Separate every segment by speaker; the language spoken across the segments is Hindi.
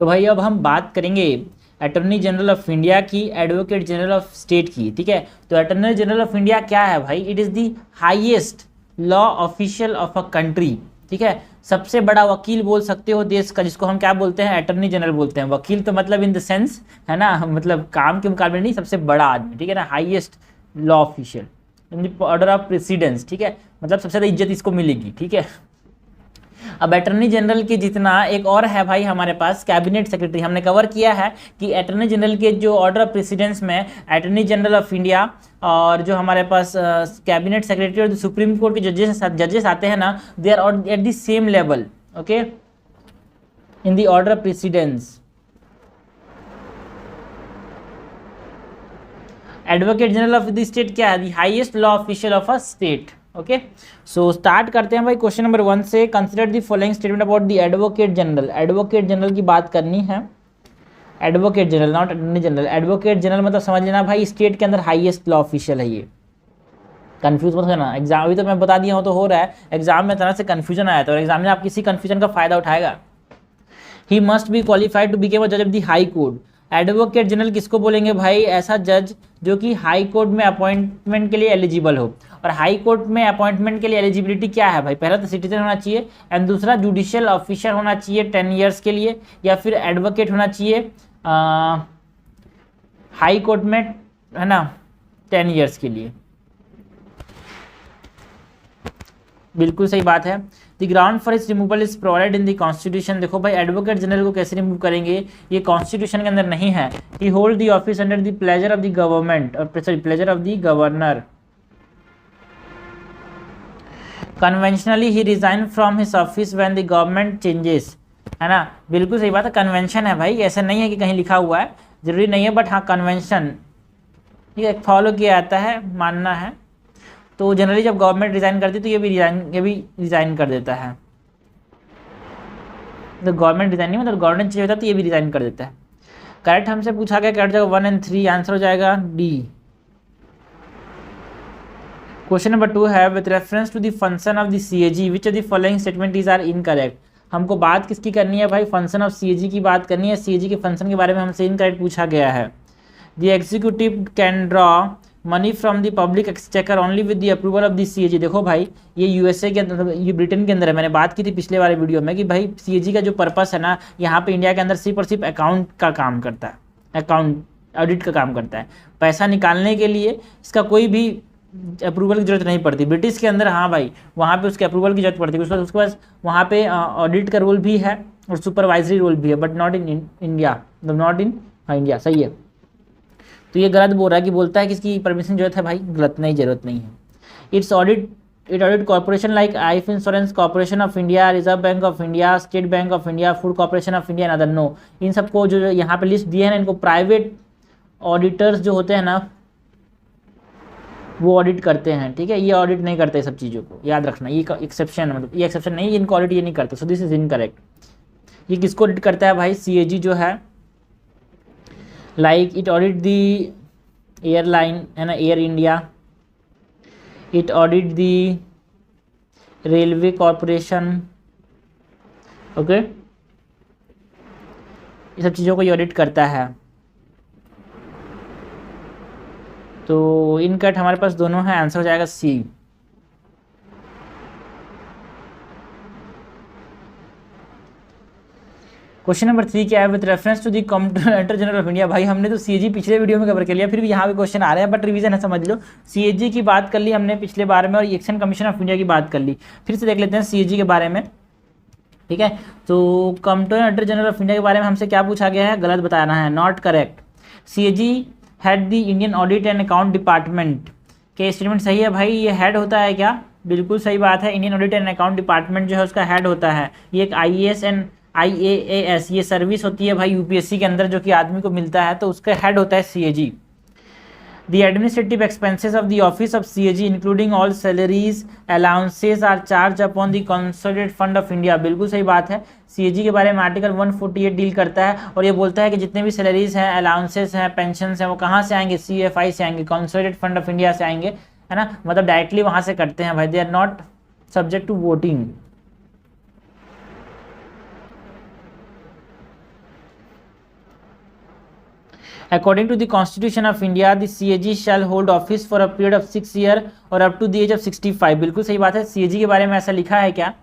Speaker 1: तो भाई अब हम बात करेंगे अटॉर्नी जनरल ऑफ इंडिया की, एडवोकेट जनरल ऑफ स्टेट की। ठीक है, तो अटॉर्नी जनरल ऑफ इंडिया क्या है भाई? It is the highest law official of a country. ठीक है, सबसे बड़ा वकील बोल सकते हो देश का, जिसको हम क्या बोलते हैं? अटॉर्नी जनरल बोलते हैं। वकील तो मतलब इन द सेंस है ना, मतलब काम के मुकाबले नहीं, सबसे बड़ा आदमी। ठीक है ना, highest law official in the order of precedence. ठीक है, मतलब सबसे ज़्यादा इज्जत इसको मिलेगी। ठीक है, अब अटॉर्नी जनरल की जितना एक और है भाई हमारे पास कैबिनेट सेक्रेटरी। हमने कवर किया है कि अटॉर्नी जनरल के जो ऑर्डर ऑफ प्रेसिडेंस में अटॉर्नी जनरल ऑफ इंडिया और जो हमारे पास कैबिनेट सेक्रेटरी और जो सुप्रीम कोर्ट के जजेस आते हैं ना, they are at the same level, okay, in the order of precedence. Advocate general of the state क्या है? The highest law official of a state. Okay, so start करते हैं भाई क्वेश्चन नंबर 1 से। Consider the following statement about the advocate general. Advocate general की बात करनी है। Advocate general, not attorney general. Advocate general मतलब समझ लेना भाई, स्टेट के अंदर हाईएस्ट लॉ ऑफिशियल है ये। कंफ्यूज मत होना, एग्जाम अभी तो मैं बता दिया हूँ तो हो रहा है, एग्जाम में तरह से कंफ्यूजन आया था और एग्जाम में आप किसी कंफ्यूजन का फायदा उठाएगा। He must be qualified to became a जज of the high court. Advocate general किसको बोलेंगे भाई? ऐसा जज जो कि हाई कोर्ट में अपॉइंटमेंट के लिए एलिजिबल हो। और हाई कोर्ट में अपॉइंटमेंट के लिए एलिजिबिलिटी क्या है भाई? पहला तो सिटीजन होना चाहिए, एंड दूसरा जुडिशियल ऑफिसर होना चाहिए 10 ईयर्स के लिए, या फिर एडवोकेट होना चाहिए हाई कोर्ट में, है ना, 10 ईयर्स के लिए। बिल्कुल सही बात है। द ग्राउंड फॉर इस removal is provided in the constitution. देखो भाई, एडवोकेट जनरल को कैसे रिमूव करेंगे? ये कॉन्स्टिट्यूशन के अंदर नहीं है। He hold the office under the pleasure of the government, और sorry, pleasure of the governor. Conventionally he resign from his office when the government changes, है ना। बिल्कुल सही बात है, कन्वेंशन है भाई, ऐसा नहीं है कि कहीं लिखा हुआ है, जरूरी नहीं है, बट हाँ कन्वेंशन ठीक है, फॉलो किया जाता है, मानना है। तो जनरली जब गवर्नमेंट रिजाइन करती है तो ये भी रिजाइन कर देता है। तो गवर्नमेंट रिजाइन नहीं, मतलब गवर्नमेंट चाहिए होता है तो ये भी रिजाइन कर देता है। करेक्ट हमसे पूछा गया, करेक्ट जगह 1 और 3, आंसर हो जाएगा डी। क्वेश्चन नंबर 2 है, with reference to the function of the CAG which of the following statement is are incorrect. हमको बात किसकी करनी है भाई? फंक्शन ऑफ सीएजी की बात करनी है। सीएजी के फंक्शन के बारे में हमसे इनकरेक्ट पूछा गया है। The executive can draw money from the public exchequer only with the approval of the CAG. देखो भाई, ये यूएसए के अंदर, ये ब्रिटेन के अंदर है। मैंने बात की थी पिछले वाले वीडियो में कि भाई सीएजी का जो पर्पस है ना, यहाँ पे इंडिया के अंदर सिर्फ और सिर्फ अकाउंट का काम करता है, अकाउंट ऑडिट का काम करता है। पैसा निकालने के लिए इसका कोई भी अप्रूवल की जरूरत नहीं पड़ती। ब्रिटिश के अंदर हाँ भाई, वहाँ पे उसके अप्रूवल की जरूरत पड़ती है। उसके पास वहाँ पे ऑडिट का रोल भी है और सुपरवाइजरी रोल भी है, but not in India, not in India. सही है, तो ये गलत बोल रहा है कि बोलता है कि इसकी परमिशन जरूरत है भाई, गलत नहीं, जरूरत नहीं है। It audit corporation like life insurance corporation of India, reserve bank of India, state bank of India, food corporation of India and other. No, इन सबको जो यहाँ पे लिस्ट दिए हैं ना, इनको प्राइवेट ऑडिटर्स जो होते हैं ना, वो ऑडिट करते हैं। ठीक है, ये ऑडिट नहीं करते सब चीज़ों को, याद रखना, ये एक्सेप्शन है, मतलब ये एक्सेप्शन नहीं, इनको ऑडिट ये नहीं करते। सो दिस इज इनकरेक्ट। ये किसको ऑडिट करता है भाई? सीएजी जो है, like it audit the airline, है ना, air India, it audit the railway corporation, okay, ये सब चीज़ों को ये ऑडिट करता है। तो इनकट हमारे पास दोनों है, आंसर हो जाएगा सी। क्वेश्चन नंबर 3 क्या है? With reference to the comptroller general of India. भाई हमने तो सीएजी पिछले वीडियो में कवर कर लिया, फिर भी यहाँ पे क्वेश्चन आ रहे हैं, बट रिवीजन है, समझ लो। सीएजी की बात कर ली हमने पिछले बार में, और इलेक्शन कमीशन ऑफ इंडिया की बात कर ली। फिर से देख लेते हैं सीएजी के बारे में। ठीक है, तो कंप्ट्रोलर जनरल ऑफ इंडिया के बारे में हमसे क्या पूछा गया है? गलत बताना है, not correct. CAG head the Indian audit and account department. क्या स्टेटमेंट सही है भाई? ये हेड होता है क्या? बिल्कुल सही बात है, Indian audit and account department जो है उसका हेड होता है। ये एक आईएएस एंड IAAS ये सर्विस होती है भाई यूपीएससी के अंदर, जो कि आदमी को मिलता है, तो उसका हेड होता है CAG. The administrative expenses of the office of CAG including all salaries allowances are charge upon the consolidated fund of India. बिल्कुल सही बात है। सीएजी के बारे में आर्टिकल 148 डील करता है, और ये बोलता है कि जितने भी सैलरीज हैं, अलाउंसेस हैं, पेंशन हैं, वो कहाँ से आएंगे? CFI से आएंगे, कंसोलिडेटेड फंड ऑफ इंडिया से आएंगे, है ना, मतलब डायरेक्टली वहाँ से करते हैं भाई। They are not subject to voting. According to the constitution of India the CAG shall hold office for a period of 6 year और up to the age of 65। बिल्कुल सही बात है। सीएजी के बारे में ऐसा लिखा है क्या?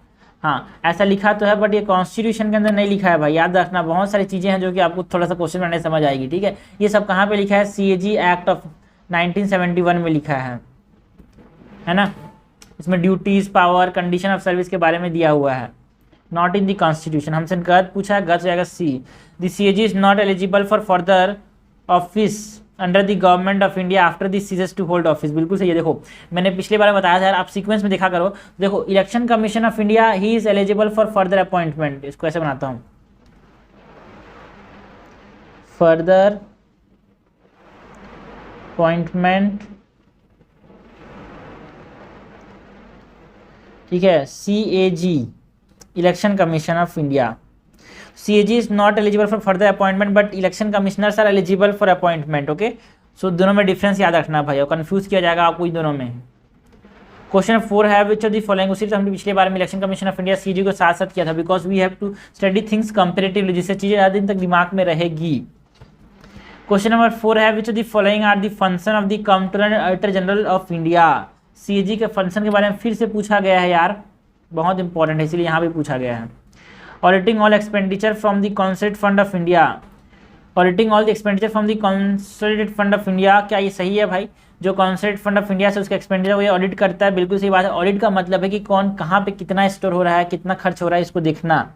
Speaker 1: हाँ, ऐसा लिखा तो है, बट ये कॉन्स्टिट्यूशन के अंदर नहीं लिखा है भाई। याद रखना, बहुत सारी चीज़ें हैं जो कि आपको थोड़ा सा क्वेश्चन बनाने समझ आएगी। ठीक है, ये सब कहाँ पे लिखा है? सीएजी एक्ट ऑफ 1971 में लिखा है ना। इसमें duties, power, condition of service के बारे में दिया हुआ है, नॉट इन द कॉन्स्टिट्यूशन। हमसे गलत पूछा है, गलत जाएगा C. The CAG is not eligible for further office under the government of India after this ceases to hold office. बिल्कुल सही है। देखो, मैंने पिछली बार बताया था यार, आप सीक्वेंस में देखा करो। देखो, election commission of India he is eligible for further appointment. इसको ऐसे बनाता हूं, फर्दर अपॉइंटमेंट, ठीक है, CAG, election commission of India. CAG is not eligible for further appointment but election commissioners are eligible for appointment। Okay, so दोनों में डिफरेंस याद रखना भाई, और कंफ्यूज किया जाएगा आपको इन दोनों में। क्वेश्चन 4 है विच ऑफ द फॉलोइंग। उसी हमने पिछले बार में election commission of India CAG को साथ साथ किया था, because we have to study things comparatively, जिससे चीज़ें ज़्यादा दिन तक दिमाग में रहेगी। क्वेश्चन नंबर 4 है which of the following are the function of the controller auditor general of India. CAG के फंक्शन के बारे में फिर से पूछा गया है यार, बहुत इंपॉर्टेंट है, इसलिए यहाँ भी पूछा गया है। Auditing all expenditure from the consolidated fund of India, auditing all the expenditure from the consolidated fund of India. क्या ये सही है भाई? जो कॉन्सोलिडेटेड फंड ऑफ इंडिया से उसका एक्सपेंडिचर वो ये ऑडिट करता है। बिल्कुल सही बात है। ऑडिट का मतलब है कि कौन कहाँ पे कितना स्टोर हो रहा है, कितना खर्च हो रहा है, इसको देखना।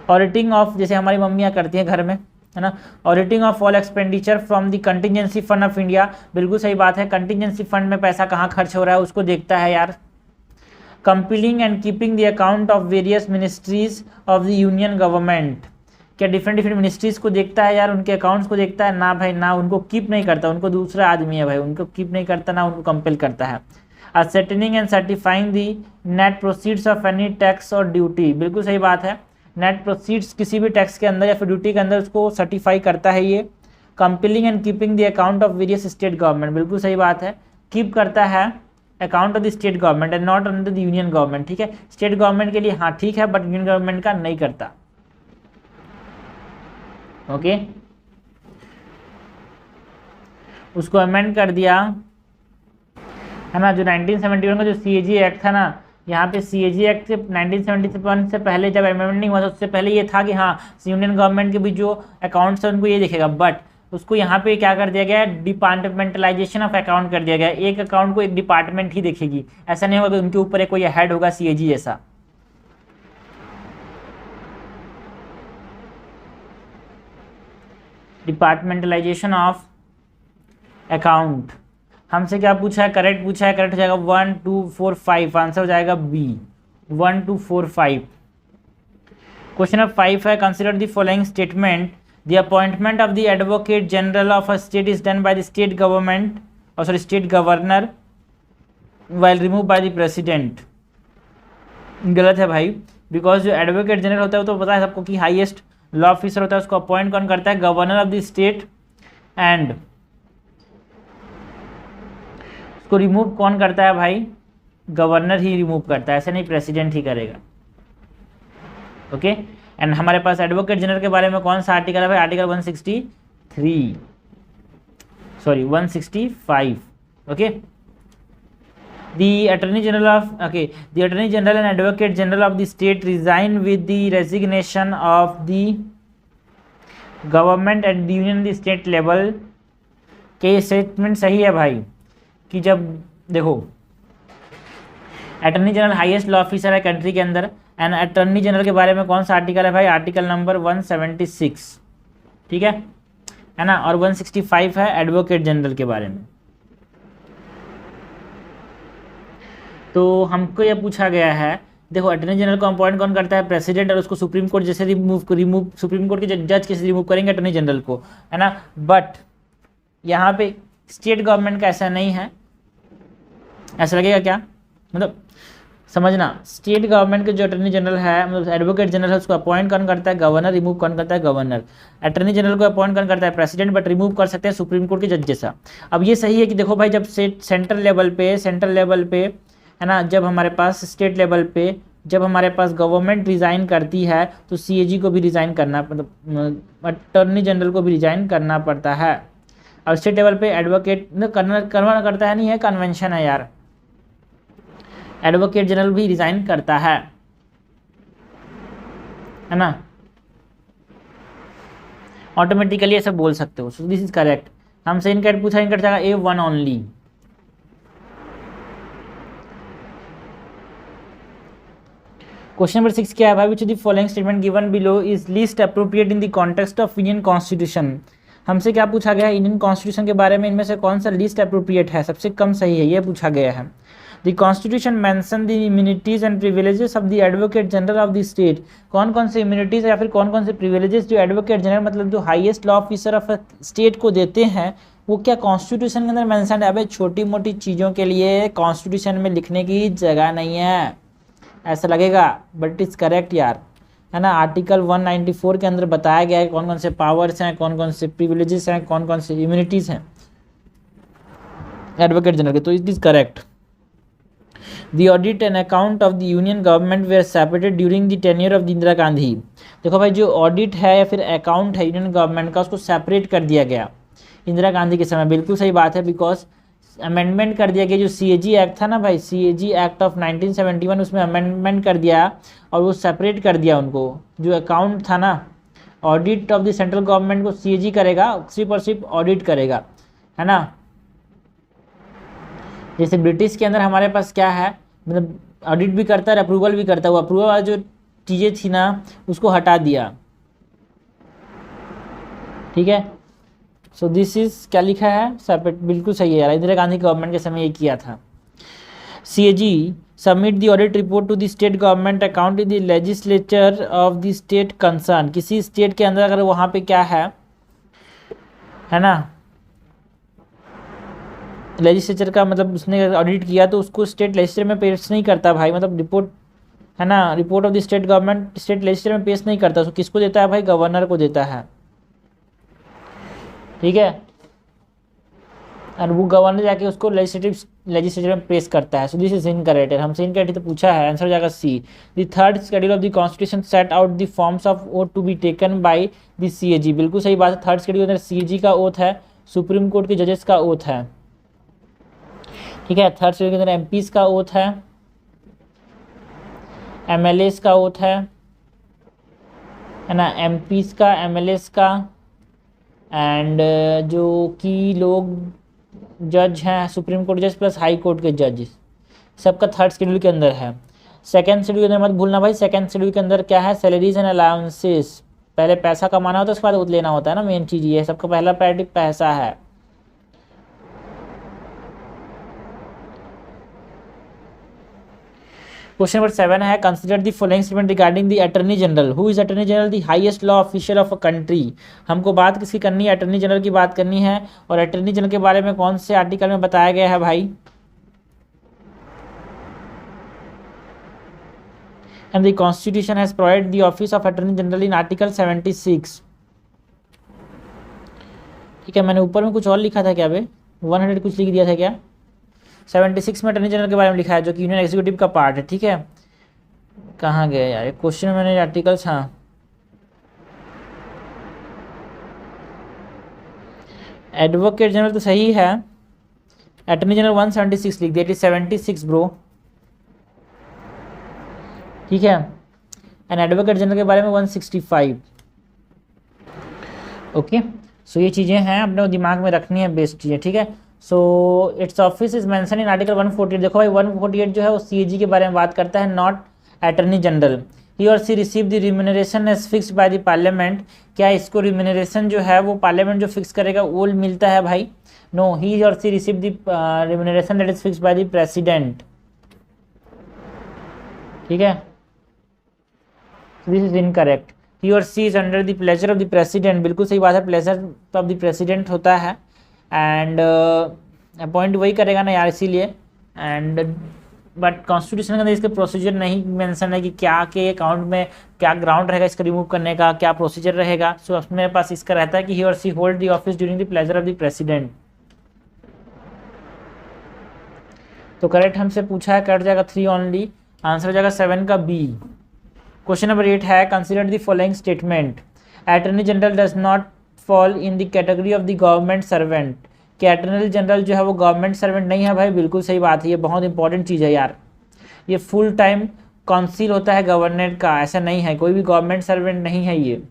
Speaker 1: ऑडिटिंग ऑफ, जैसे हमारी मम्मियाँ करती हैं घर में, है ना, auditing of all expenditure from the contingency fund of India. बिल्कुल सही बात है, कंटिजेंसी फंड में पैसा कहाँ खर्च हो रहा है उसको देखता है यार। Compiling and keeping the account of various ministries of the union government. क्या डिफरेंट मिनिस्ट्रीज को देखता है यार, उनके अकाउंट्स को देखता है? ना भाई ना, उनको कीप नहीं करता, उनको दूसरा आदमी है भाई, उनको कीप नहीं करता ना उनको कंपेल करता है। Ascertaining and certifying the net proceeds of any tax और ड्यूटी। बिल्कुल सही बात है, नेट प्रोसीड्स किसी भी टैक्स के अंदर या फिर ड्यूटी के अंदर उसको सर्टिफाई करता है ये। Compiling and keeping the account of various state government. बिल्कुल सही बात है, कीप करता है account of the state government and not under the union government. ठीक है, स्टेट गवर्नमेंट के लिए हाँ ठीक है, बट यूनियन गवर्नमेंट का नहीं करता। ओके, उसको अमेंड कर दिया है ना, जो 1971 का जो CAG एक्ट था ना, यहाँ पे CAG एक्ट से 1971 से पहले जब अमेंडमेंट नहीं हुआ था, उससे पहले ये था कि हाँ यूनियन गवर्नमेंट के भी जो अकाउंट्स है उनको ये देखेगा, बट उसको यहाँ पे क्या कर दिया गया, डिपार्टमेंटलाइजेशन ऑफ अकाउंट कर दिया गया। एक अकाउंट को एक डिपार्टमेंट ही देखेगी, ऐसा नहीं होगा कि उनके ऊपर एक कोई हेड होगा CAG जैसा। Departmentalisation of account. हमसे क्या पूछा है? करेक्ट पूछा है, करेक्ट हो जाएगा 1 2 4 5, आंसर हो जाएगा B 1 2 4 5। क्वेश्चन नंबर 5 है consider the following statement. The appointment of the Advocate General of a state is done by the state government, or sorry, state governor, while removed by the president। गलत है भाई, बिकॉज जो एडवोकेट जनरल होता है वो तो पता है सबको कि हाईएस्ट लॉ ऑफिसर होता है, उसको अपॉइंट कौन करता है? Governor of the state. And उसको रिमूव कौन करता है भाई? गवर्नर ही रिमूव करता है, ऐसे नहीं प्रेसिडेंट ही करेगा। ओके, एंड हमारे पास एडवोकेट जनरल के बारे में कौन सा आर्टिकल है भाई? Article 165। Okay, the attorney general and advocate general of the state resign with the resignation of the government at the union the state level. के स्टेटमेंट सही है भाई, कि जब देखो attorney general highest law officer है कंट्री के अंदर, एंड अटॉर्नी जनरल के बारे में कौन सा आर्टिकल है भाई? Article number 176। ठीक है ना, और 165 है एडवोकेट जनरल के बारे में। तो हमको यह पूछा गया है, देखो अटॉर्नी जनरल को अपॉइंट कौन करता है? प्रेसिडेंट, और उसको सुप्रीम कोर्ट जैसे रिमूव सुप्रीम कोर्ट के जज कैसे रिमूव करेंगे? अटॉर्नी जनरल को, है ना। बट यहाँ पे स्टेट गवर्नमेंट का ऐसा नहीं है। ऐसा लगेगा क्या? मतलब समझना, स्टेट गवर्नमेंट के जो अटॉर्नी जनरल है, मतलब एडवोकेट जनरल है, उसको अपॉइंट कौन करता है? गवर्नर। रिमूव कौन करता है? गवर्नर। अटॉर्नी जनरल को अपॉइंट कौन करता है? प्रेसिडेंट, बट रिमूव कर सकते हैं सुप्रीम कोर्ट के जज जैसा। अब ये सही है कि देखो भाई, जब सेंट्रल लेवल पे है ना, जब हमारे पास स्टेट लेवल पे जब हमारे पास गवर्नमेंट रिज़ाइन करती है तो सीएजी को भी रिज़ाइन करना, मतलब अटॉर्नी जनरल को भी रिज़ाइन करना पड़ता है। और स्टेट लेवल पे एडवोकेट करना करता है, नहीं है, कन्वेंशन है यार, एडवोकेट जनरल भी रिज़ाइन करता है ना, ऑटोमेटिकली ऐसा बोल सकते हो। सो दिस इज करेक्ट। हमसे इनकरेक्ट पूछा, इनकरेक्ट जाएगा A1 ओनली। क्वेश्चन नंबर 6 क्या है भाई? विच of the following statement given below is least appropriate in the context of Indian constitution. हमसे क्या पूछा गया है? इंडियन कॉन्स्टिट्यूशन के बारे में इनमें से कौन सा लीस्ट अप्रोप्रिएट है, सबसे कम सही है, ये पूछा गया है। The constitution mention the immunities and privileges of the advocate general of the state. कौन कौन से इम्यूनिटीज या फिर कौन कौन से प्रिविलेजेस जो एडवोकेट जनरल, मतलब जो highest law officer of state को देते हैं, वो क्या कॉन्स्टिट्यूशन के अंदर मेंशन है? अबे छोटी मोटी चीज़ों के लिए कॉन्स्टिट्यूशन में लिखने की जगह नहीं है, ऐसा लगेगा, बट इट्स करेक्ट यार, है ना। आर्टिकल 194 के अंदर बताया गया है कौन कौन से पावर्स हैं, कौन कौन से प्रिविलेजेस हैं, कौन कौन से इम्यूनिटीज़ हैं एडवोकेट जनरल के, तो it is correct. The audit and account of the union government were separated during the tenure of Indira Gandhi. देखो भाई, जो ऑडिट है या फिर अकाउंट है यूनियन गवर्नमेंट का, उसको सेपरेट कर दिया गया इंदिरा गांधी के समय। बिल्कुल सही बात है, बिकॉज अमेंडमेंट कर दिया गया। जो सीएजी एक्ट था ना भाई, सीएजी एक्ट ऑफ 1971, उसमें अमेंडमेंट कर दिया और वो सेपरेट कर दिया उनको। जो अकाउंट था ना, audit of the central government को सीएजी करेगा, सिर्फ और सिर्फ ऑडिट करेगा, है ना। जैसे ब्रिटिश के अंदर हमारे पास क्या है, मतलब ऑडिट भी करता है, अप्रूवल भी करता है। वो अप्रूवल वाला जो चीज़ें थी ना, उसको हटा दिया, ठीक है। सो दिस इज क्या लिखा है, सेपरेट, बिल्कुल सही है यार, इंदिरा गांधी गवर्नमेंट के समय ये किया था। CAG submit the audit report to the state government account in the legislature of the state concern. किसी स्टेट के अंदर अगर वहाँ पे क्या है ना, लेजिस्लेचर का, मतलब उसने ऑडिट किया तो उसको स्टेट लेजिस्लेचर में पेश नहीं करता भाई, मतलब रिपोर्ट, है ना, report of the state government state legislature में पेश नहीं करता। उसको किसको देता है भाई? गवर्नर को देता है, ठीक है। और वो गवर्नर जाके उसको लेजिस्लेचर में पेश करता है। So this is incorrect. हमसे इनकरेक्ट तो पूछा है, आंसर हो जाएगा C. The third schedule of the constitution set out the forms of oath to be taken by the CAG. बिल्कुल सही बात है, थर्ड शेड्यूल के अंदर सीएजी का ओथ है, सुप्रीम कोर्ट के जजेस का ओथ है, ठीक है। थर्ड शेड्यूल के अंदर एमपीज का ओथ है, एमएलएस का ओथ है ना, एमपीज का, एमएलएस का, एंड जो कि लोग जज हैं, सुप्रीम कोर्ट जज प्लस हाई कोर्ट के जज, सबका थर्ड शेड्यूल के अंदर है। सेकंड शेड्यूल के अंदर मत भूलना भाई, सेकंड शेड्यूल के अंदर क्या है? Salaries and allowances. पहले पैसा कमाना होता है, उसके बाद ओथ लेना होता है ना, मेन चीज़ ये है, सबका पहला प्रायोरिटी पैसा है। क्वेश्चन नंबर 7 है, consider the following statement regarding the attorney general. Who is attorney general? The highest law official of a country. हमको बात किसकी करनी है? अटॉर्नी जनरल की बात करनी है। और अटॉर्नी जनरल के बारे में कौन से आर्टिकल में बताया गया है भाई? And the constitution has provided the office of attorney general in article 76, ठीक है। मैंने ऊपर में कुछ और लिखा था क्या बे? 100 कुछ लिख दिया था क्या? 76 में अटॉर्नी जनरल के बारे में लिखा है, जो कि यूनियन एग्जीक्यूटिव का पार्ट है, ठीक है। कहाँ गया यार ये क्वेश्चन? मैंने आर्टिकल्स, हाँ, एडवोकेट जनरल तो सही है, अटॉर्नी जनरल 176 लिख दिया, 76 ब्रो, ठीक है। एंड एडवोकेट जनरल के बारे में 165, ओके। सो ये चीज़ें हैं, अपने दिमाग में रखनी है, बेस्ट चीज़ें, ठीक है। So it's office is mention in article 148। देखो भाई 148 जो है वो सीएजी के बारे में बात करता है, नॉट अटॉर्नी जनरल। ही और she receive the remuneration as fixed by the parliament. क्या इसको रिम्यूनरेशन जो है वो पार्लियामेंट जो फिक्स करेगा वो मिलता है भाई? नो, ही और she receive the remuneration that is fixed by the president, ठीक है। This is incorrect. ही और she is under the pleasure of the president. बिल्कुल सही बात है, प्लेजर ऑफ द प्रेसिडेंट होता है, एंड अपॉइंट वही करेगा ना यार, इसीलिए। एंड बट कॉन्स्टिट्यूशन के अंदर इसके प्रोसीजर नहीं मेंशन है कि क्या के अकाउंट में क्या ग्राउंड रहेगा इसका रिमूव करने का, क्या प्रोसीजर रहेगा। सो मेरे पास इसका रहता है कि ही और she hold the office during the pleasure of the president. तो करेक्ट हमसे पूछा है, कट जाएगा 3 ओनली। आंसर हो जाएगा 7 का बी। क्वेश्चन नंबर 8 है consider the following statement, attorney general does not fall in the category of the government servant. कि अटॉर्नी जनरल जो है वो गवर्नमेंट सर्वेंट नहीं है भाई, बिल्कुल सही बात है, ये बहुत इंपॉर्टेंट चीज़ है यार। ये फुल टाइम काउंसिल होता है गवर्नमेंट का, ऐसा नहीं है, कोई भी गवर्नमेंट सर्वेंट नहीं है ये।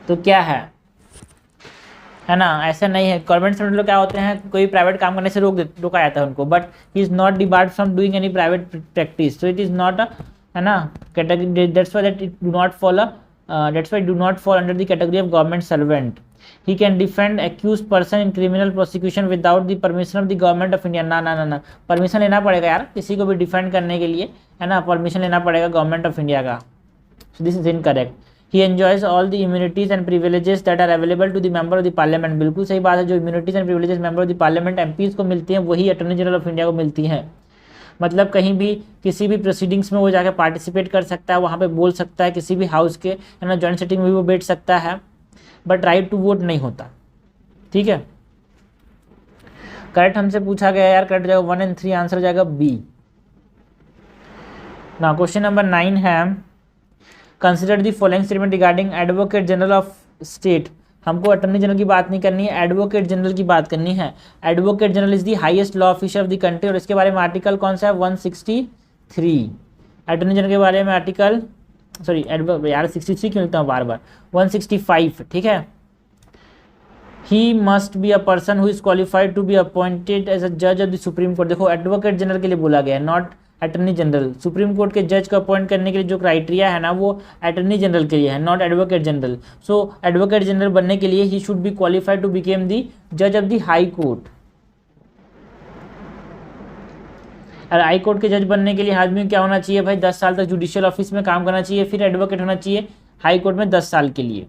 Speaker 1: तो क्या है ना, ऐसा नहीं है। गवर्नमेंट सर्वेंट लोग क्या होते हैं, कोई प्राइवेट काम करने से रोका जाता है उनको, but he is not debarred from doing any private practice, so it is not है ना category, that's why that it do not follow, that's why do not fall under the category of government servant. He can defend accuse person in criminal prosecution without the permission of the government of India. ना, परमिशन लेना पड़ेगा यार किसी को भी डिफेंड करने के लिए, है ना, परमिशन लेना पड़ेगा गवर्नमेंट ऑफ इंडिया का। सो this is incorrect. He enjoys all the immunities and privileges that are available to the member of the parliament। बिल्कुल सही बात है, जो immunities and privileges member of the parliament MPs को मिलती हैं वही अटॉर्नी जनरल ऑफ इंडिया को मिलती हैं। मतलब कहीं भी किसी भी प्रोसीडिंग्स में वो जाकर पार्टिसिपेट कर सकता है, वहाँ पे बोल सकता है, किसी भी हाउस के है ना जॉइंट सेटिंग में भी वो बैठ सकता है, बट राइट टू वोट नहीं होता। ठीक है, करेक्ट हमसे पूछा गया यार, करेक्ट जाएगा 1 और 3, आंसर हो जाएगा बी ना। क्वेश्चन नंबर 9 है consider the following statement regarding advocate general of state. हमको अटॉर्नी जनरल की बात नहीं करनी है, एडवोकेट जनरल की बात करनी है। Advocate general is the highest law officer of the country, और इसके बारे में आर्टिकल कौन सा है 163। अटॉर्नी जनरल के बारे में आर्टिकल सॉरी यार 63 क्यों लिखता हूँ बार बार, 165। ठीक है, he must be a person who is qualified to be appointed as a जज ऑफ द सुप्रीम कोर्ट। देखो एडवोकेट जनरल के लिए बोला गया है, not attorney general. Supreme court के जज को अपॉइंट करने के लिए जो क्राइटेरिया है ना वो अटॉर्नी जनरल के लिए है, not advocate general. So advocate general बनने के लिए he should be qualified to became the जज ऑफ द हाई कोर्ट। और हाई कोर्ट के जज बनने के लिए आदमी क्या होना चाहिए भाई, 10 साल तक जुडिशियल ऑफिस में काम करना चाहिए, फिर एडवोकेट होना चाहिए हाई कोर्ट में 10 साल के लिए।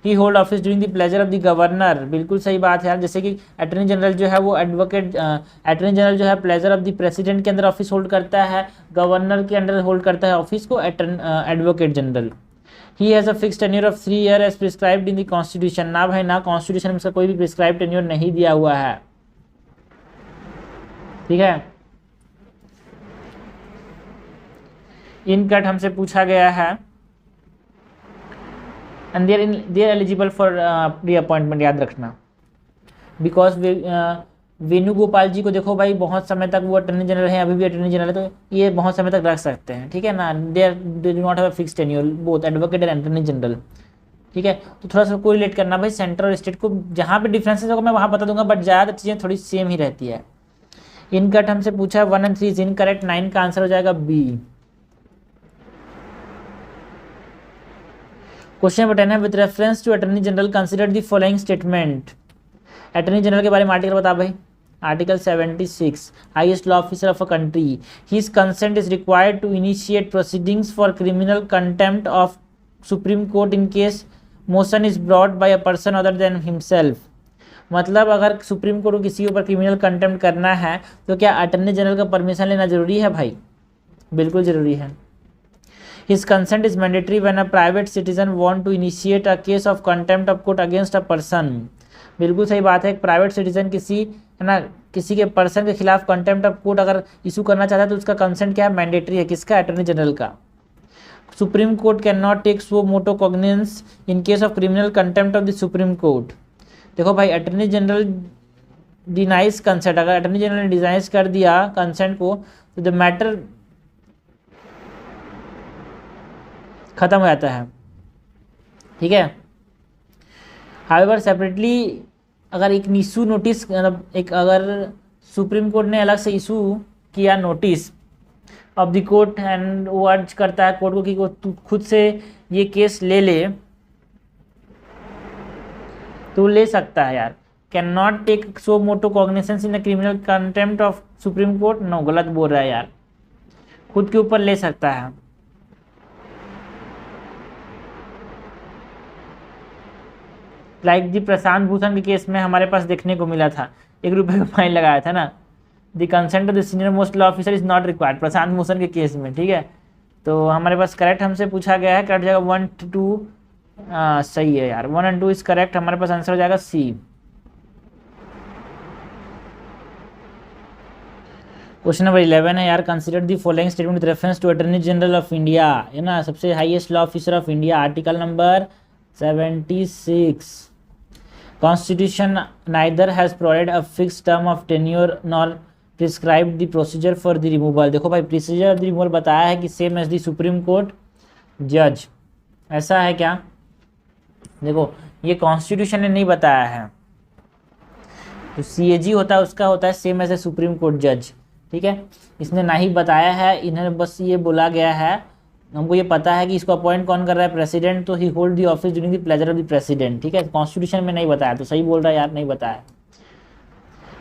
Speaker 1: He hold office during the pleasure of the governor. बिल्कुल सही बात है यार, जैसे कि अटॉर्नी जनरल जो है वो अटॉर्नी जनरल जो है प्लेजर ऑफ द प्रेसिडेंट के अंदर ऑफिस होल्ड करता है, गवर्नर के अंडर होल्ड करता है ऑफिस को advocate general. He has a fix tenure of 3 year as prescribed in the constitution. ना भाई ना, कॉन्स्टिट्यूशन में इसका कोई भी प्रिस्क्राइब टेन्योर नहीं दिया हुआ है। ठीक है, इन कट हमसे पूछा गया है and they are eligible for reappointment, याद रखना। बिकॉज वेणुगोपाल जी को देखो भाई बहुत समय तक वो अटॉर्नी जनरल है, अभी भी अटॉर्नी जनरल है, तो ये बहुत समय तक रख सकते हैं। ठीक है ना, they do not have a fix tenure both advocate and attorney general. ठीक है, तो थोड़ा सा को रिलेट करना भाई, सेंट्रल और स्टेट को, जहाँ पे डिफरेंसेस होगा मैं वहाँ बता दूंगा, बट ज़्यादा चीज़ें थोड़ी सेम ही रहती है। इन कट हमसे पूछा 1 और 3 इज इनकरेक्ट, 9 का आंसर हो जाएगा बी। क्वेश्चन नंबर 10 है with reference to attorney general consider the following statement. Attorney general के बारे में आर्टिकल बता भाई, article 76 highest law officer of a country. His consent is required to initiate proceedings for criminal contempt of supreme court in case motion is brought by a person other than himself. मतलब अगर सुप्रीम कोर्ट को किसी के ऊपर क्रिमिनल कंटेम्प्ट करना है तो क्या अटॉर्नी जनरल का परमिशन लेना जरूरी है भाई? बिल्कुल जरूरी है। His consent is mandatory when a private citizen want to initiate a case of contempt of court against a person। बिल्कुल सही बात है, एक प्राइवेट सिटीजन किसी है ना किसी के पर्सन के खिलाफ कंटेम्प्ट ऑफ कोर्ट अगर इशू करना चाहता है तो उसका कंसेंट क्या है, मैंडेटरी है। किसका? अटॉर्नी जनरल का। Supreme court can not take suo motu cognizance in case of criminal contempt of the supreme court. देखो भाई, अटॉर्नी जनरल डिनाइज कंसेंट, अगर अटॉर्नी जनरल ने डिनाइज कर दिया कंसेंट को तो द मैटर खत्म हो जाता है। ठीक है, हाउएवर सेपरेटली अगर एक इशू नोटिस मतलब एक अगर सुप्रीम कोर्ट ने अलग से इशू किया notice of the court and वो अर्ज करता है कोर्ट को कि वो खुद से ये केस ले ले तो ले सकता है यार। Can not take suo motu cognizance in the criminal contempt of supreme court, no, गलत बोल रहा है यार, खुद के ऊपर ले सकता है। लाइक दी प्रशांत भूषण के केस में हमारे पास देखने को मिला था, 1 रुपये का फाइन लगाया था ना। The consent of the senior most law officer is not required, Prashant Bhushan के केस में। ठीक है, तो हमारे पास करेक्ट हमसे पूछा गया है, करेक्ट जाएगा 1 2 सही है यार, 1 और 2 इज करेक्ट, हमारे पास आंसर हो जाएगा सी। क्वेश्चन नंबर 11 है यार, consider the following statement with reference to attorney general of India, है ना, सबसे highest law officer of India, article number 76। Constitution neither has provided a fix term of tenure nor prescribe the procedure for the removal. देखो भाई, प्रोसीजर ऑफ द रिमूवल बताया है कि same as the supreme court जज, ऐसा है क्या? देखो, ये कॉन्स्टिट्यूशन ने नहीं बताया है। जो सीएजी होता है उसका होता है same as a supreme court जज, ठीक है। इसने ना ही बताया है, इन्हें बस ये बोला गया है, हमको ये पता है कि इसको अपॉइंट कौन कर रहा है, प्रेसिडेंट, तो he hold the office during the pleasure of the president, ठीक है। कॉन्स्टिट्यूशन में नहीं बताया, तो सही बोल रहा है यार, नहीं बताया।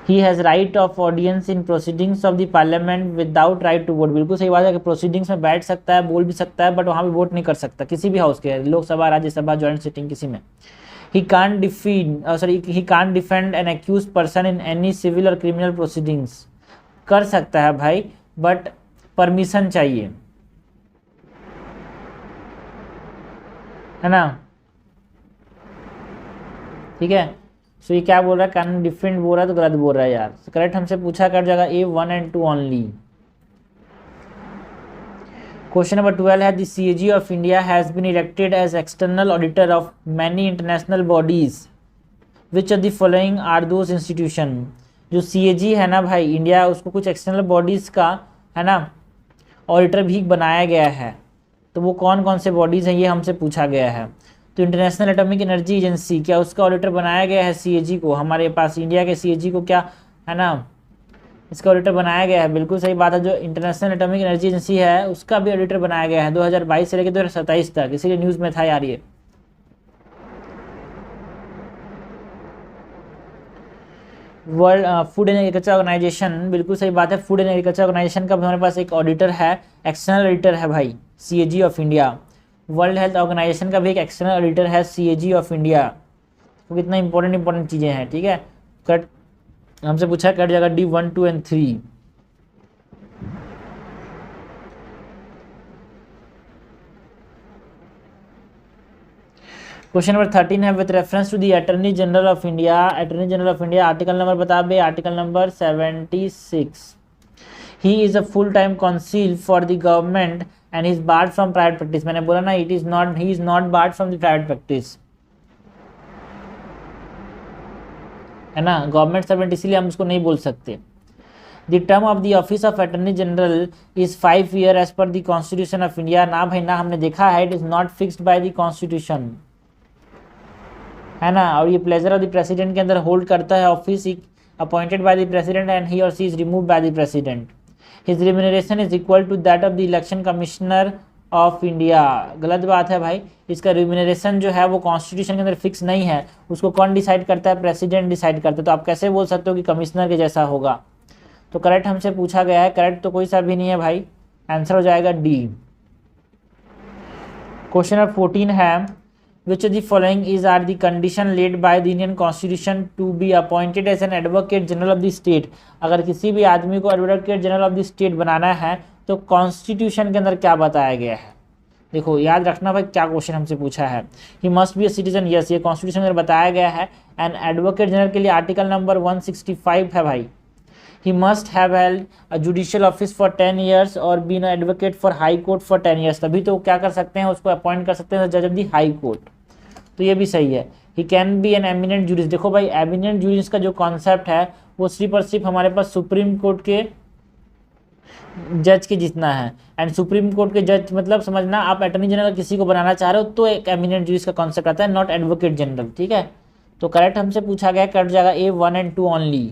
Speaker 1: He has right of audience in proceedings of the parliament without right to vote, बिल्कुल सही बात है कि प्रोसीडिंग्स में बैठ सकता है, बोल भी सकता है, बट वहाँ पे वोट नहीं कर सकता, किसी भी हाउस के, लोकसभा, राज्यसभा, ज्वाइंट सिटिंग, किसी में। He can't defend an accused person in any civil or criminal proceedings, कर सकता है भाई, बट परमिशन चाहिए, है ना, ठीक है। सो ये क्या बोल रहा है, कैन डिफेंड बोल रहा है तो गलत बोल रहा है यार। करेक्ट हमसे पूछा कर जाएगा A1 and 2 only. Question number 12 है, the CAG of India has been elected as external auditor of many international bodies, which of the following are those institution. जो सीएजी है ना भाई इंडिया, उसको कुछ एक्सटर्नल बॉडीज़ का, है ना, ऑडिटर भी बनाया गया है, तो वो कौन कौन से बॉडीज़ हैं ये हमसे पूछा गया है। तो इंटरनेशनल एटॉमिक एनर्जी एजेंसी, क्या उसका ऑडिटर बनाया गया है सीएजी को? हमारे पास इंडिया के सीएजी को क्या, है ना, इसका ऑडिटर बनाया गया है, बिल्कुल सही बात है। जो इंटरनेशनल एटॉमिक एनर्जी एजेंसी है उसका भी ऑडिटर बनाया गया है 2022 से लेकर 2027 तक, इसीलिए न्यूज़ में था यार ये। World food and agriculture organization, बिल्कुल सही बात है, फूड एंड एग्रीकल्चर ऑर्गेनाइजेशन का भी हमारे पास एक ऑडिटर है, एक्सटर्नल ऑडिटर है भाई, CAG of India. World health organization का भी एक एक्सटर्नल ऑडिटर है, सीएजी ऑफ इंडिया। तो कितना इंपॉर्टेंट चीज़ें हैं, ठीक है। कट हमसे पूछा कट जाएगा D1, 2 and 3। क्वेश्चन नंबर 13 है, with reference to the attorney general of India, attorney general of India, article number बता बे, article number 76। He is a full time counsel for the government and he is barred from private practice. मैंने बोला ना, it is not, he is not barred from the private practice, है ना, गवर्नमेंट सर्वेंट, इसीलिए हम उसको नहीं बोल सकते। The term of the office of attorney general is 5 year as per the constitution of India. ना भाई ना, हमने देखा है, it is not fixed by the constitution, है ना। और ये प्लेजर ऑफ द प्रेसिडेंट के अंदर होल्ड करता है office, appointed by the president and he और she is remove by the president. His remuneration is equal to that of the election commissioner of India. गलत बात है भाई, इसका रिम्यूनरेशन जो है वो कॉन्स्टिट्यूशन के अंदर फिक्स नहीं है, उसको कौन डिसाइड करता है, प्रेसिडेंट डिसाइड करता है। तो आप कैसे बोल सकते हो कि कमिश्नर के जैसा होगा? तो करेक्ट हमसे पूछा गया है, करेक्ट तो कोई सा भी नहीं है भाई, आंसर हो जाएगा डी। क्वेश्चन नंबर 14 है, which of the following is are the condition laid by the Indian Constitution to be appointed as an advocate general of the state। अगर किसी भी आदमी को advocate general of the state बनाना है तो कॉन्स्टिट्यूशन के अंदर क्या बताया गया है? देखो याद रखना भाई, क्या क्वेश्चन हमसे पूछा है। He must be a citizen, yes, ये कॉन्स्टिट्यूशन में बताया गया है। एंड एडवोकेट जनरल के लिए आर्टिकल नंबर 165 है भाई। He must have held a judicial office for 10 years और been advocate for high court for 10 years, तभी तो क्या कर सकते हैं, उसको अपॉइंट कर सकते हैं जज ऑफ द हाई कोर्ट। तो ये भी सही है। He can be an eminent jurist. देखो भाई, एमिनेंट जूरिस्ट का जो कॉन्सेप्ट है वो सिर्फ और सिर्फ हमारे पास सुप्रीम कोर्ट के जज के जितना है। एंड सुप्रीम कोर्ट के जज मतलब समझना, आप अटॉर्नी जनरल किसी को बनाना चाह रहे हो तो एक एमिनेंट जूरिस्ट का कॉन्सेप्ट आता है, नॉट एडवोकेट जनरल, ठीक है। तो करेक्ट हमसे पूछा गया, कट जाएगा A1 and 2 ओनली।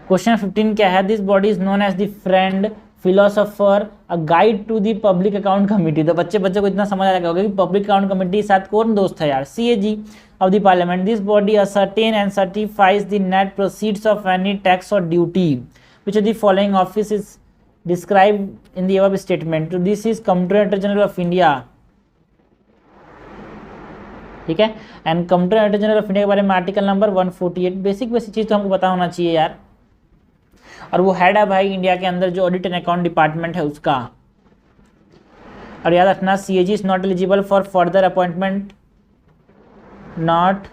Speaker 1: क्वेश्चन 15 क्या है, this body is known as the friend philosopher a guide to the public account committee. तो बच्चे को इतना समझ आ जाएगा कि पब्लिक अकाउंट कमिटी के साथ कौन दोस्त है यार, CAG of the parliament. This body ascertain and certifies the net proceeds of any tax और duty which of the following office is describe in the above statement. तो this is comptroller general of India, ठीक है। And comptroller general of India के बारे में आर्टिकल नंबर 148। बेसिक चीज तो हमको पता होना चाहिए यार। और वो हेड है भाई इंडिया के अंदर जो ऑडिट एंड अकाउंट डिपार्टमेंट है उसका। और याद रखना, CAG is not eligible for further appointment, not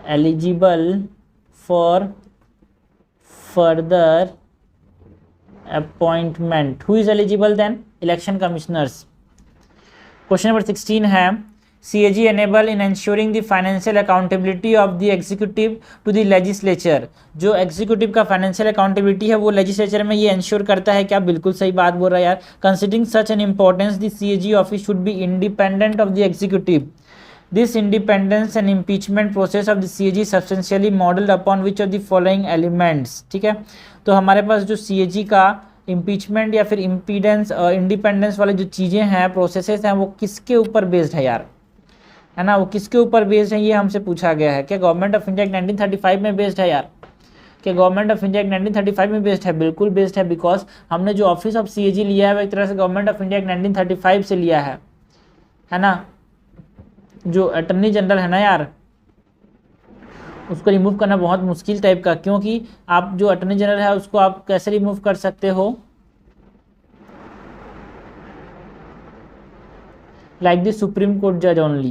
Speaker 1: eligible for further appointment. Who is eligible then? Election commissioners. Question number 16 है CAG enable in ensuring the financial accountability of the executive to the legislature. जो executive का financial accountability है वो legislature में ये ensure करता है क्या? बिल्कुल सही बात बोल रहा है यार. Considering such an importance, the CAG office should be independent of the executive. This independence and impeachment process of the CAG substantially modeled upon which of the following elements. ठीक है, तो हमारे पास जो CAG का इम्पीचमेंट या फिर इम्पीडेंस इंडिपेंडेंस वाले जो चीज़ें हैं, प्रोसेसेस हैं, वो किसके ऊपर बेस्ड है यार, है ना, वो किसके ऊपर बेस्ड है ये हमसे पूछा गया है. क्या गवर्नमेंट ऑफ इंडिया 1935 में बेस्ड है यार? क्या गवर्नमेंट ऑफ इंडिया 1935 में बेस्ड है? बिल्कुल बेस्ड है, बिकॉज हमने जो ऑफिस ऑफ CAG लिया है वो एक तरह से गवर्नमेंट ऑफ इंडिया 1935 से लिया है ना. जो अटर्नी जनरल है ना यार, उसको रिमूव करना बहुत मुश्किल टाइप का, क्योंकि आप जो अटर्नी जनरल है उसको आप कैसे रिमूव कर सकते हो? लाइक द सुप्रीम कोर्ट जज ओनली.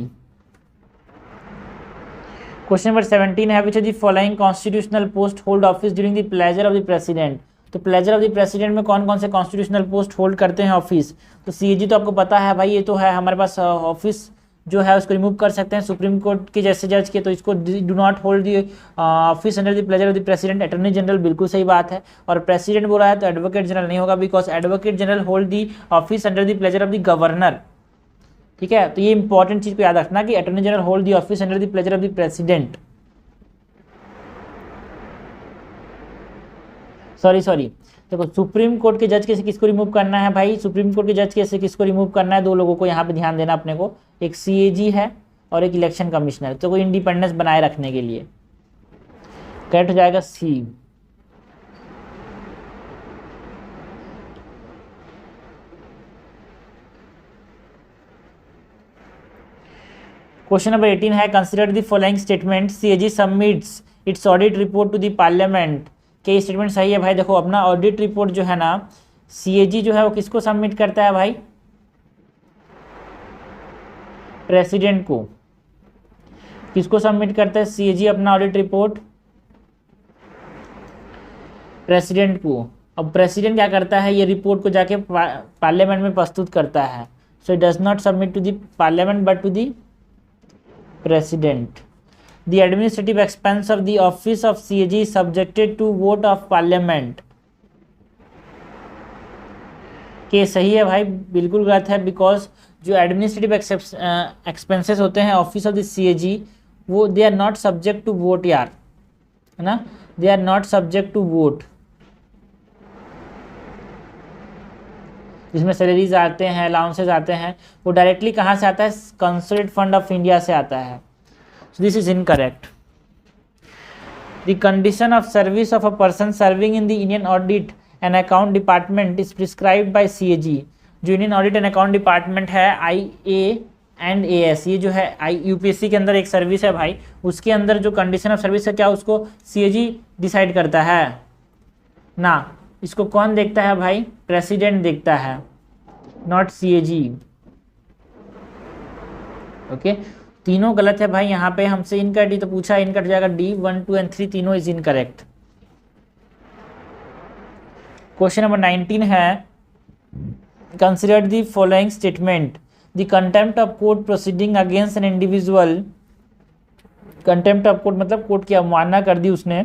Speaker 1: क्वेश्चन नंबर 17 है which of the following constitutional post hold office during the pleasure of the president. तो प्लेजर ऑफ द प्रेसिडेंट में कौन कौन से कॉन्स्टिट्यूशनल पोस्ट होल्ड करते हैं ऑफिस? तो CAG तो आपको पता है भाई, ये तो है हमारे पास ऑफिस जो है उसको रिमूव कर सकते हैं सुप्रीम कोर्ट के जैसे जज के, तो इसको do not hold the office under the pleasure of the president. Attorney general बिल्कुल सही बात है, और प्रेसिडेंट बोला है तो एडवोकेट जनरल नहीं होगा, because advocate general hold the office under the pleasure of the governor. ठीक है, तो ये इंपॉर्टेंट चीज को याद रखना कि attorney general hold the office under the pleasure of the president. Sorry देखो, सुप्रीम कोर्ट के जज के से किसको रिमूव करना है भाई? सुप्रीम कोर्ट के जज के से किसको रिमूव करना है? दो लोगों को यहाँ पे ध्यान देना अपने को, एक CAG है और एक इलेक्शन कमिश्नर. तो कोई इंडिपेंडेंस बनाए रखने के लिए करेक्ट हो जाएगा C. क्वेश्चन नंबर 18 है consider the following statement. CAG submits its audit report to the parliament. क्या स्टेटमेंट सही है भाई? देखो, अपना ऑडिट रिपोर्ट जो है ना, CAG जो है वो किसको सबमिट करता है भाई? प्रेसिडेंट को. किसको सबमिट करता है CAG अपना ऑडिट रिपोर्ट? प्रेसिडेंट को. अब प्रेसिडेंट क्या करता है? ये रिपोर्ट को जाके पार्लियामेंट में प्रस्तुत करता है. So it does not submit to the parliament but to the president. The administrative expense of the office of CAG is subjected to vote of parliament. के सही है भाई? बिल्कुल गलत है, बिकॉज जो एडमिनिस्ट्रेटिव एक्सपेंसेस होते हैं ऑफिस ऑफ द CAG वो they are not subject to vote यार, है ना, they are not subject to vote. जिसमें सैलरीज आते हैं, अलाउंसेस आते हैं, वो डायरेक्टली कहाँ से आता है? कंसोलिडेटेड फंड ऑफ इंडिया से आता है. So this is incorrect. The condition of service of a person serving in the Indian Audit and Account Department is prescribed by CAG. जो Indian audit and account department है IA and AS, ये जो है UPSC के अंदर एक सर्विस है भाई, उसके अंदर जो कंडीशन ऑफ सर्विस है क्या उसको CAG डिसाइड करता है ना. इसको कौन देखता है भाई? प्रेसिडेंट देखता है, नॉट CAG. ओके, तीनों गलत है भाई. यहाँ पे हमसे इनकरेक्ट तो पूछा, इनकरेक्ट जाएगा D. 1, 2 and 3 तीनों इज इनकरेक्ट. क्वेश्चन नंबर 19 है consider the following statement. The contempt of court proceeding against an individual. Contempt of court मतलब कोर्ट की अवमानना कर दी उसने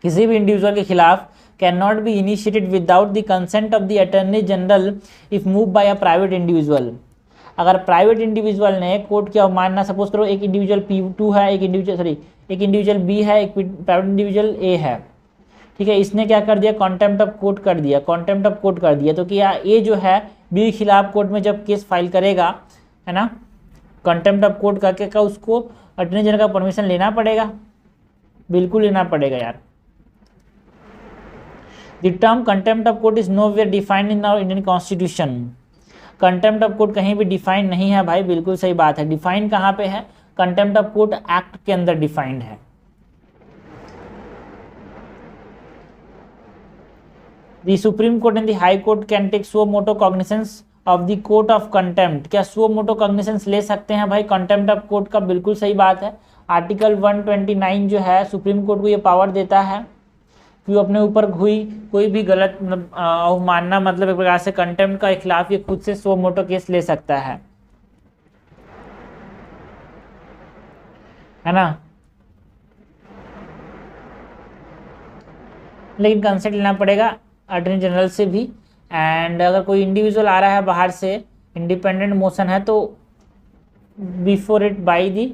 Speaker 1: किसी भी इंडिविजुअल के खिलाफ, can not be initiated without the consent of the attorney general if move by a private individual. अगर प्राइवेट इंडिविजुअल ने कोर्ट की अवमानना, सपोज करो एक इंडिविजुअल P2 है, एक इंडिविजुअल B है, एक प्राइवेट इंडिविजुअल A है, ठीक है, इसने क्या कर दिया? कॉन्टेम्प्ट ऑफ कोर्ट कर दिया, कॉन्टेम्प्ट ऑफ कोर्ट कर दिया. तो क्या A जो है B के खिलाफ कोर्ट में जब केस फाइल करेगा, है ना, कॉन्टेम्प्ट ऑफ कोर्ट करके क्या उसको अटॉर्नी जनरल का परमिशन लेना पड़ेगा? बिल्कुल लेना पड़ेगा यार. The term contempt of court is nowhere defined in our Indian constitution. Contempt of court कहीं भी डिफाइंड नहीं है भाई, बिल्कुल सही बात है. डिफाइंड कहाँ पे है? कंटेम्प्ट ऑफ कोर्ट एक्ट के अंदर डिफाइंड है. The supreme court and the high court can take suo motu cognizance of the court of contempt. क्या सो मोटो कॉग्निसेंस ले सकते हैं भाई कंटेम्प्ट ऑफ कोर्ट का? बिल्कुल सही बात है. आर्टिकल 129 जो है सुप्रीम कोर्ट को ये पावर देता है कि वो अपने ऊपर कोई भी गलत अवमानना मतलब एक प्रकार से कंटेम्प्ट का खिलाफ ये खुद से सो मोटो केस ले सकता है ना। लेकिन कंसेंट लेना पड़ेगा अटॉर्नी जनरल से भी, एंड अगर कोई इंडिविजुअल आ रहा है बाहर से, इंडिपेंडेंट मोशन है, तो before it by the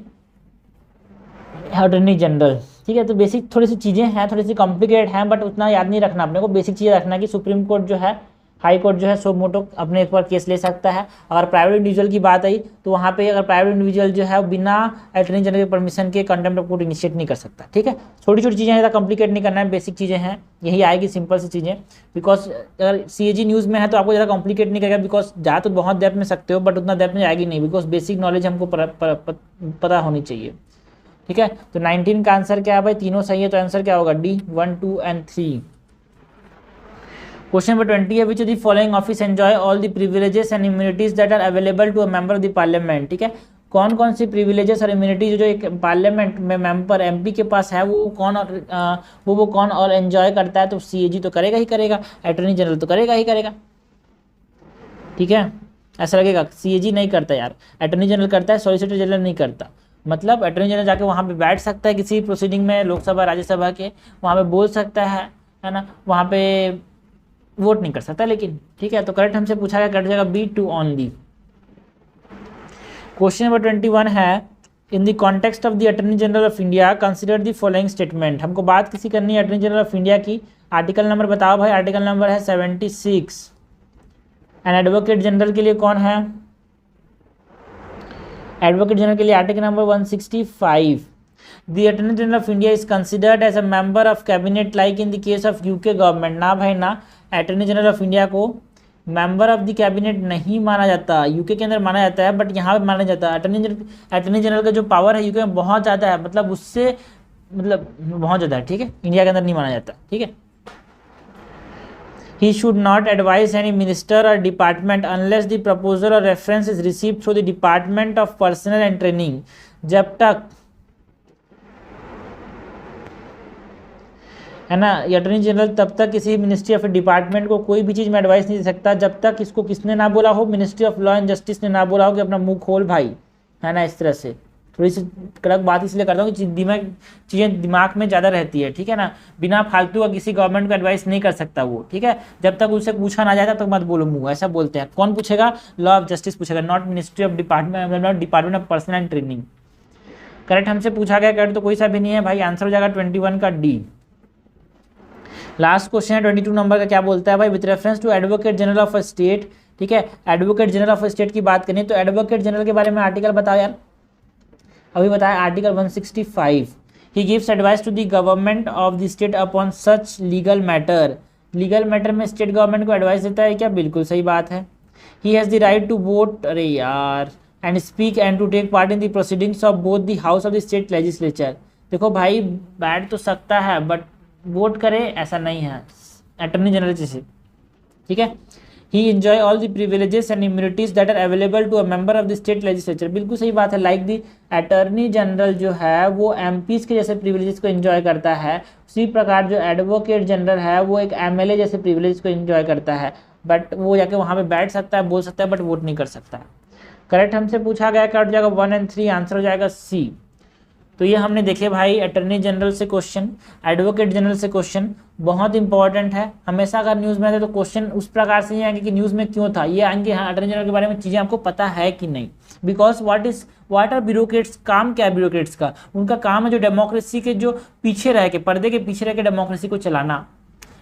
Speaker 1: attorney general. ठीक है, तो बेसिक थोड़ी सी चीज़ें हैं, थोड़ी सी कॉम्प्लिकेटेड हैं, बट उतना याद नहीं रखना अपने को। बेसिक चीज़ रखना कि सुप्रीम कोर्ट जो है, हाई कोर्ट जो है सो मोटो अपने एक बार केस ले सकता है। अगर प्राइवेट इंडिविजुअल की बात आई तो वहाँ पे अगर प्राइवेट इंडिविजुअल जो है बिना अटॉर्नी जनरल के परमिशन के कंटेम्प्ट ऑफ कोर्ट इनिशिएट नहीं कर सकता। ठीक है, छोटी छोटी चीज़ें ज़्यादा कॉम्प्लिकेट नहीं करना है, बेसिक चीज़ें हैं, यही आएगी सिंपल सी चीज़ें। बिकॉज अगर CAG न्यूज़ में है तो आपको ज़्यादा कॉम्प्लिकेट नहीं करेगा, बिकॉज जा तो बहुत डेप्थ में सकते हो बट उतना डेप्थ में जाएगी नहीं, बिकॉज बेसिक नॉलेज हमको पता होनी चाहिए। ठीक है, तो 19 का आंसर क्या है भाई, तीनों सही है, तो आंसर क्या होगा D 1, 2 and 3। क्वेश्चन नंबर 20 है, which of the following office enjoy all the privileges and immunities that are available to a member of the parliament. ठीक है, कौन कौन सी प्रिविलेजेस और इम्यूनिटीज जो एक पार्लियामेंट में मेंबर MP के पास है वो कौन और एंजॉय करता है, तो CAG तो करेगा ही करेगा, अटॉर्नी जनरल तो करेगा ही करेगा। ठीक है, ऐसा लगेगा CAG नहीं करता यार, अटॉर्नी जनरल करता है, सॉलिसिटर जनरल नहीं करता। मतलब अटॉर्नी जनरल जाके वहाँ पे बैठ सकता है किसी प्रोसीडिंग में, लोकसभा राज्यसभा के, वहाँ पे बोल सकता है ना, वहाँ पे वोट नहीं कर सकता लेकिन। ठीक है, तो करेक्ट हमसे पूछा गया, कट जाएगा B 2 ओनली। क्वेश्चन नंबर 21 है, in the context of the attorney general of India consider the following statement. हमको बात किसी करनी है अटॉर्नी जनरल ऑफ इंडिया की। आर्टिकल नंबर बताओ भाई, आर्टिकल नंबर है 76। एंड एडवोकेट जनरल के लिए कौन है, एडवोकेट जनरल के लिए article number 165। The attorney general of India is considered as a member of cabinet like in the case of UK government. ना भाई ना, अटॉर्नी जनरल ऑफ इंडिया को मेंबर ऑफ द कैबिनेट नहीं माना जाता, UK के अंदर माना जाता है बट यहाँ पे माना जाता है। अटॉर्नी जनरल का जो पावर है UK में बहुत ज़्यादा है, मतलब उससे बहुत ज़्यादा है। ठीक है, इंडिया के अंदर नहीं माना जाता। ठीक है, he should not advise any minister or department unless the proposal or reference is received through the Department of Personnel and Training। जब तक है ना, अटॉर्नी जनरल तब तक किसी मिनिस्ट्री ऑफ डिपार्टमेंट को कोई भी चीज़ में एडवाइस नहीं दे सकता जब तक इसको किसने ना बोला हो, ministry of law and justice ने ना बोला हो कि अपना मुंह खोल भाई, है ना। इस तरह से थोड़ी सी कड़क बात इसलिए करता हूँ कि चीज़ें दिमाग में ज़्यादा रहती है। ठीक है ना, बिना फालतू का किसी गवर्नमेंट को एडवाइस नहीं कर सकता वो। ठीक है, जब तक उससे पूछा ना जाए तब तक मत बोलो मुँह, ऐसा बोलते हैं। कौन पूछेगा, लॉ ऑफ जस्टिस पूछेगा, not ministry of department, not department of personal and training. Correct हमसे पूछा गया, करेक्ट तो कोई सा भी नहीं है भाई, आंसर हो जाएगा 21 का D। लास्ट क्वेश्चन है 22 नंबर का, क्या बोलता है भाई, with reference to advocate general of a state. ठीक है, advocate general of a state की बात करें तो एडवोकेट जनरल के बारे में आर्टिकल बताओ यार, अभी बताया article 165। He gives advice to the government of the state upon such legal matter. Legal matter में स्टेट गवर्नमेंट को एडवाइस देता है क्या, बिल्कुल सही बात है। He has the right to vote, अरे यार, and speak and to take part in the proceedings of both the house of the state legislature. देखो भाई, बैठ तो सकता है बट वोट करे ऐसा नहीं है, अटॉर्नी जनरल जैसे। ठीक है, he enjoy all the privileges and immunities that are available to a member of the state legislature. बिल्कुल सही बात है, लाइक द अटॉर्नी जनरल जो है वो MPs के जैसे प्रिविलेजेस को एंजॉय करता है, उसी प्रकार जो एडवोकेट जनरल है वो एक MLA जैसे प्रिविलेज को एंजॉय करता है, बट वो जाके वहाँ पे बैठ सकता है, बोल सकता है, बट वोट नहीं कर सकता। करेक्ट हमसे पूछा गया, क्या हो जाएगा 1 और 3, आंसर हो जाएगा C। तो ये हमने देखे भाई अटॉर्नी जनरल से क्वेश्चन, एडवोकेट जनरल से क्वेश्चन, बहुत इंपॉर्टेंट है। हमेशा अगर न्यूज़ में आते तो क्वेश्चन उस प्रकार से नहीं आएंगे कि न्यूज़ में क्यों था, ये आएंगे हाँ अटॉर्नी जनरल के बारे में चीज़ें आपको पता है कि नहीं। बिकॉज व्हाट आर ब्यूरोक्रेट्स, काम क्या है ब्यूरोक्रेट्स का, उनका काम है जो डेमोक्रेसी के जो पीछे रह के, पर्दे के पीछे रह के डेमोक्रेसी को चलाना।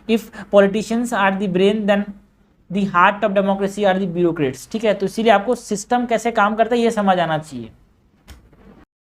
Speaker 1: If politicians are the brain then the heart of democracy are the bureaucrats. ठीक है, तो इसीलिए आपको सिस्टम कैसे काम करता है ये समझ आना चाहिए।